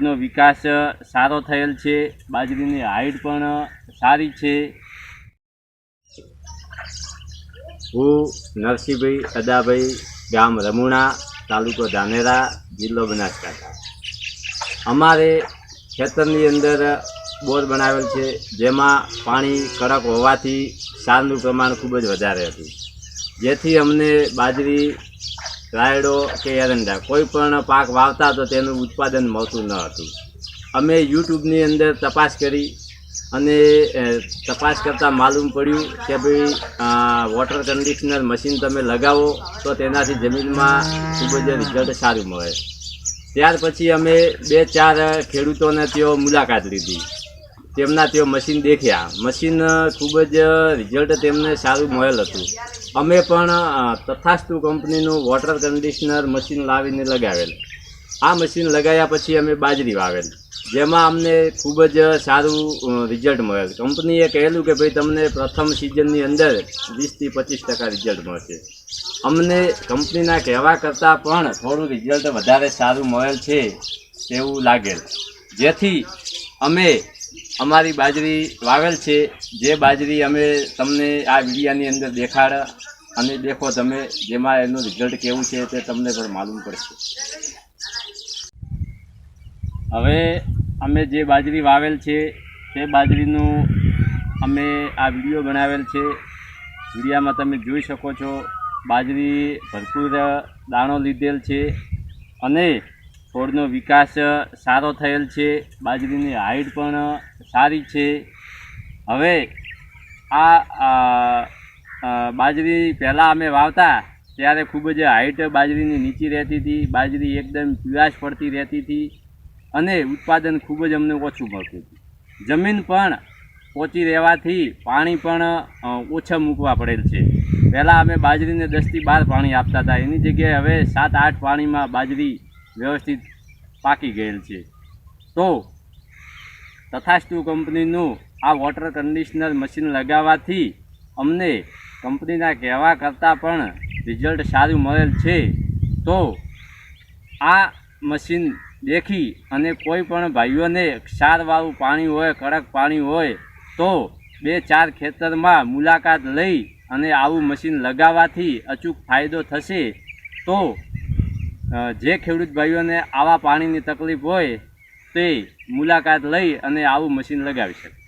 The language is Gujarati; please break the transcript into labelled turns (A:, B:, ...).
A: છોડનો વિકાસ સારો થયેલ છે, બાજરીની હાઈટ પણ સારી છે। હું નરસિંહભાઈ અદાભાઈ, ગામ રમુણા, તાલુકો ધાનેરા, જિલ્લો બનાસકાંઠા। અમારે ખેતરની અંદર બોર બનાવેલ છે, જેમાં પાણી કડક હોવાથી ક્ષારનું પ્રમાણ ખૂબ જ વધારે હતું, જેથી અમને બાજરી, રાયડો કે એરંડા કોઈ પણ પાક વાવતા તો તેનું ઉત્પાદન મળતું ન હતું। અમે યુટ્યુબની અંદર તપાસ કરી અને તપાસ કરતાં માલુમ પડ્યું કે ભાઈ વોટર કન્ડિશનર મશીન તમે લગાવો તો તેનાથી જમીનમાં ખૂબ જ રિઝલ્ટ સારું મળે। ત્યાર પછી અમે 2-4 ખેડૂતોને ત્યાં મુલાકાત લીધી, તેમના ત્યાં મશીન દેખ્યા, મશીન ખૂબ જ રિઝલ્ટ તેમને સારું મળેલ હતું। અમે પણ તથાસ્તુ કંપનીનું વોટર કન્ડિશનર મશીન લાવીને લગાવેલ। આ મશીન લગાવ્યા પછી અમે બાજરી વાવેલ, જેમાં અમને ખૂબ જ સારું રિઝલ્ટ મળેલ। કંપનીએ કહેલું કે ભાઈ તમને પ્રથમ સિઝનની અંદર 20-25% રિઝલ્ટ મળશે। અમને કંપનીના કહેવા કરતાં પણ થોડું રિઝલ્ટ વધારે સારું મળેલ છે તેવું લાગેલ, જેથી અમે અમારી બાજરી વાવેલ છે। જે બાજરી અમે તમને આ વિડીયાની અંદર દેખાડ અને દેખો તમે, જેમાં એનું રિઝલ્ટ કેવું છે તે તમને પણ માલુમ પડશે। હવે અમે જે બાજરી વાવેલ છે તે બાજરીનું અમે આ વિડીયો બનાવેલ છે। વિડીયામાં તમે જોઈ શકો છો બાજરી ભરપૂર દાણો લીધેલ છે અને છોડનો વિકાસ સારો થયેલ છે, બાજરીની હાઈટ પણ સારી છે। હવે આ બાજરી પહેલાં અમે વાવતા ત્યારે ખૂબ જ હાઈટ બાજરીની નીચી રહેતી હતી, બાજરી એકદમ પીળાશ પડતી રહેતી હતી અને ઉત્પાદન ખૂબ જ અમને ઓછું મળતું હતું। જમીન પણ ઓછી રહેવાથી પાણી પણ ઓછા મૂકવા પડેલ છે। પહેલાં અમે બાજરીને 10-12 પાણી આપતા હતા, એની જગ્યાએ હવે 7-8 પાણીમાં બાજરી વ્યવસ્થિત પાકી ગયેલ છે। તો તથાસ્તુ કંપનીનું આ વોટર કન્ડિશનર મશીન લગાવવાથી અમને કંપનીના કહેવા કરતાં પણ રિઝલ્ટ સારું મળેલ છે। તો આ મશીન દેખી અને કોઈ પણ ભાઈઓને ક્ષારવાળું પાણી હોય, કડક પાણી હોય તો 2-4 ખેતરમાં મુલાકાત લઈ અને આવું મશીન લગાવવાથી અચૂક ફાયદો થશે। તો જે ખેડૂત ભાઈઓને આવા પાણીની તકલીફ હોય તે મુલાકાત લઈ અને આવું મશીન લગાવી શકે।